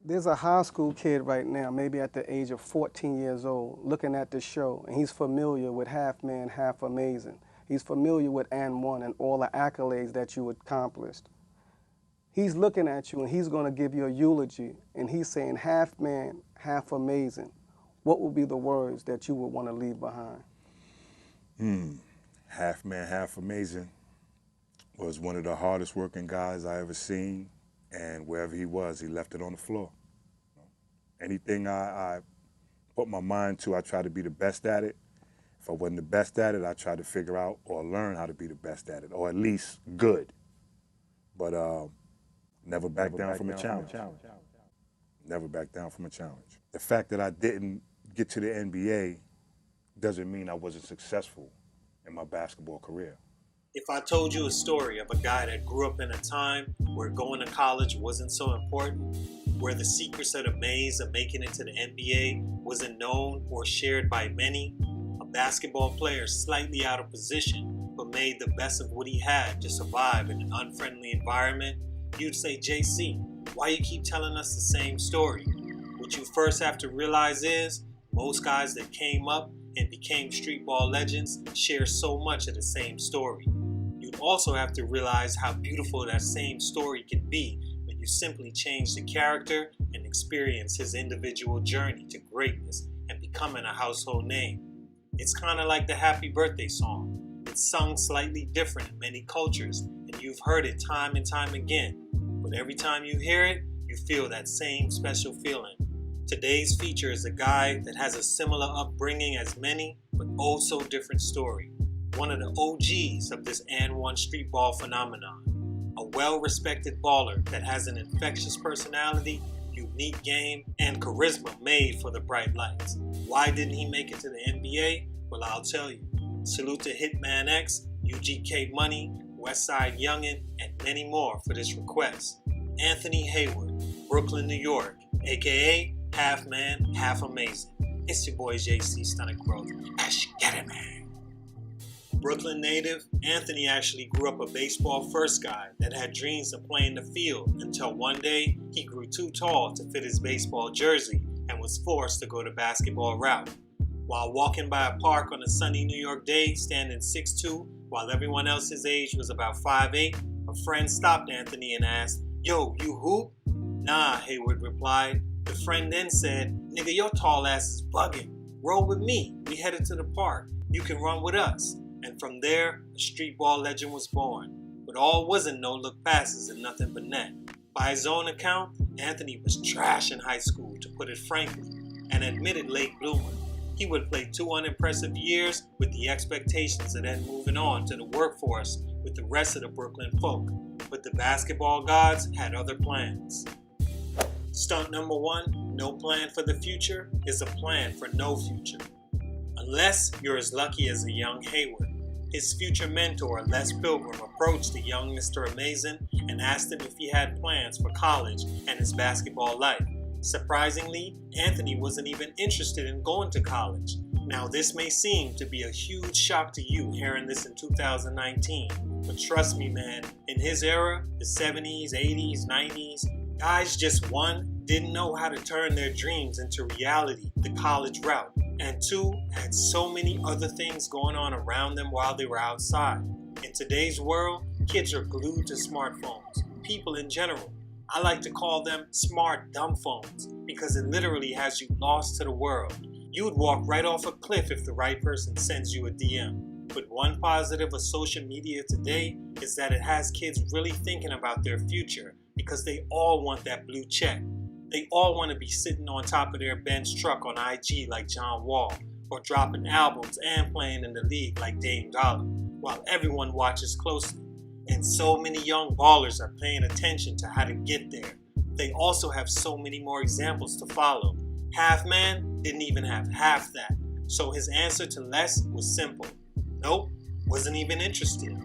There's a high school kid right now, maybe at the age of 14 years old, looking at this show, and he's familiar with Half Man, Half Amazing. He's familiar with and One and all the accolades that you accomplished. He's looking at you and he's going to give you a eulogy, and he's saying, half man, half amazing. What would be the words that you would want to leave behind? Half man, half amazing was one of the hardest working guys I ever seen, and wherever he was, he left it on the floor. Anything I put my mind to, I try to be the best at it. If I wasn't the best at it, I try to figure out or learn how to be the best at it, or at least good. But never back down from a challenge. Never back down from a challenge. The fact that I didn't get to the NBA doesn't mean I wasn't successful in my basketball career. If I told you a story of a guy that grew up in a time where going to college wasn't so important, where the secrets of the maze of making it to the NBA wasn't known or shared by many, a basketball player slightly out of position but made the best of what he had to survive in an unfriendly environment, you'd say, JC, why you keep telling us the same story? What you first have to realize is most guys that came up and became street ball legends share so much of the same story. You'd also have to realize how beautiful that same story can be when you simply change the character and experience his individual journey to greatness and becoming a household name. It's kind of like the Happy Birthday song. It's sung slightly different in many cultures, and you've heard it time and time again. But every time you hear it, you feel that same special feeling. Today's feature is a guy that has a similar upbringing as many, but oh so different story. One of the OGs of this and one street ball phenomenon. A well-respected baller that has an infectious personality, unique game, and charisma made for the bright lights. Why didn't he make it to the NBA? Well, I'll tell you. Salute to Hitman X, UGK Money, Westside Youngin, and many more for this request. Anthony Hayward, Brooklyn, New York, aka Half Man, Half Amazing. It's your boy JC Stunning Growth. Let's get it, man. Brooklyn native, Anthony actually grew up a baseball first guy that had dreams of playing the field until one day he grew too tall to fit his baseball jersey and was forced to go the basketball route. While walking by a park on a sunny New York day, standing 6'2", while everyone else his age was about 5'8", a friend stopped Anthony and asked, "Yo, you hoop?" "Nah," Hayward replied. The friend then said, "Nigga, your tall ass is bugging. Roll with me. We headed to the park. You can run with us." And from there, a street ball legend was born. But all wasn't no look passes and nothing but net. By his own account, Anthony was trash in high school, to put it frankly, an admitted late bloomer. He would play 2 unimpressive years with the expectations of then moving on to the workforce with the rest of the Brooklyn folk. But the basketball gods had other plans. Stunt number 1, no plan for the future is a plan for no future. Unless you're as lucky as a young Hayward. His future mentor, Les Pilgrim, approached the young Mr. Amazing and asked him if he had plans for college and his basketball life. Surprisingly, Anthony wasn't even interested in going to college. Now, this may seem to be a huge shock to you hearing this in 2019, but trust me, man, in his era, the 70s, 80s, 90s, guys just, 1, didn't know how to turn their dreams into reality, the college route, and 2, had so many other things going on around them while they were outside. In today's world, kids are glued to smartphones, people in general. I like to call them smart dumb phones because it literally has you lost to the world. You would walk right off a cliff if the right person sends you a DM. But one positive of social media today is that it has kids really thinking about their future because they all want that blue check. They all want to be sitting on top of their Benz truck on IG like John Wall, or dropping albums and playing in the league like Dame Dollar, while everyone watches closely. And so many young ballers are paying attention to how to get there. They also have so many more examples to follow. Half Man didn't even have half that. So his answer to Les was simple. Nope, wasn't even interested.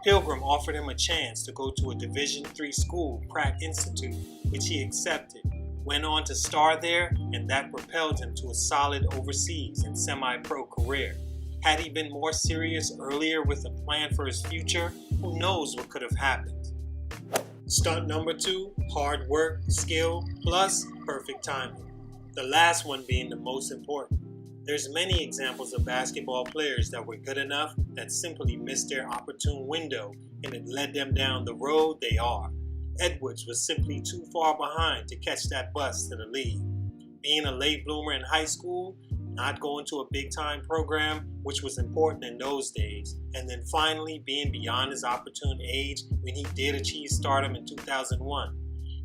Pilgrim offered him a chance to go to a Division III school, Pratt Institute, which he accepted. Went on to star there, and that propelled him to a solid overseas and semi-pro career. Had he been more serious earlier with a plan for his future, who knows what could have happened. Stunt number 2, hard work, skill, plus perfect timing. The last one being the most important. There's many examples of basketball players that were good enough that simply missed their opportune window and it led them down the road they are. Edwards was simply too far behind to catch that bus to the league. Being a late bloomer in high school, not going to a big-time program, which was important in those days, and then finally being beyond his opportune age when he did achieve stardom in 2001.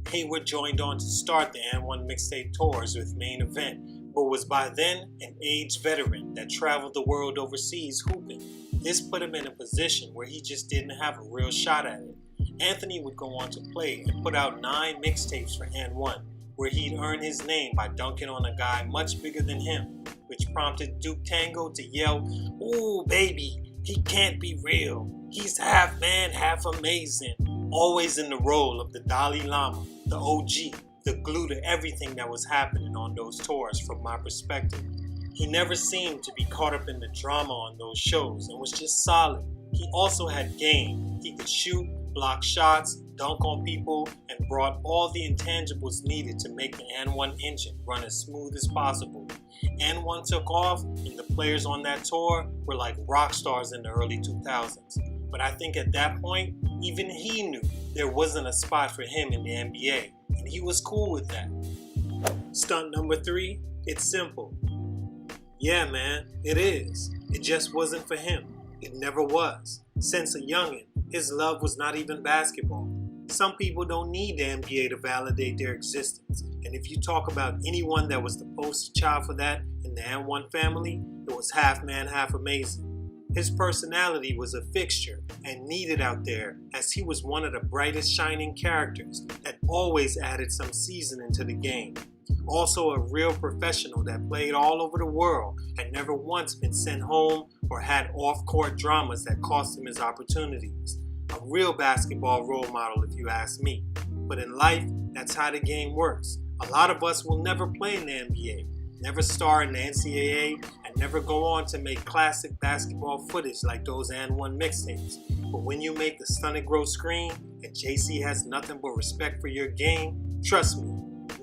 Hayward joined on to start the N1 mixtape tours with Main Event, but was by then an aged veteran that traveled the world overseas hooping. This put him in a position where he just didn't have a real shot at it. Anthony would go on to play and put out 9 mixtapes for N1, where he'd earn his name by dunking on a guy much bigger than him, which prompted Duke Tango to yell, "Ooh, baby, he can't be real. He's half man, half amazing." Always in the role of the Dalai Lama, the OG, the glue to everything that was happening on those tours from my perspective. He never seemed to be caught up in the drama on those shows and was just solid. He also had game. He could shoot, block shots, dunk on people, and brought all the intangibles needed to make the N1 engine run as smooth as possible. N1 took off, and the players on that tour were like rock stars in the early 2000s. But I think at that point, even he knew there wasn't a spot for him in the NBA, and he was cool with that. Stunt number 3, it's simple. Yeah, man, it is. It just wasn't for him. It never was. Since a youngin', his love was not even basketball. Some people don't need the NBA to validate their existence, and if you talk about anyone that was the poster child for that in the N1 family, it was half man, half amazing. His personality was a fixture and needed out there, as he was one of the brightest shining characters that always added some seasoning to the game. Also a real professional that played all over the world and never once been sent home or had off-court dramas that cost him his opportunities. A real basketball role model if you ask me. But in life, that's how the game works. A lot of us will never play in the NBA, never star in the NCAA, and never go on to make classic basketball footage like those N1 mixtapes. But when you make the Stunted Growth screen and JC has nothing but respect for your game, trust me,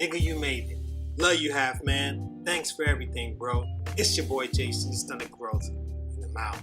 nigga, you made it. Love you, half man. Thanks for everything, bro. It's your boy JC Stunted Growth, and I'm out.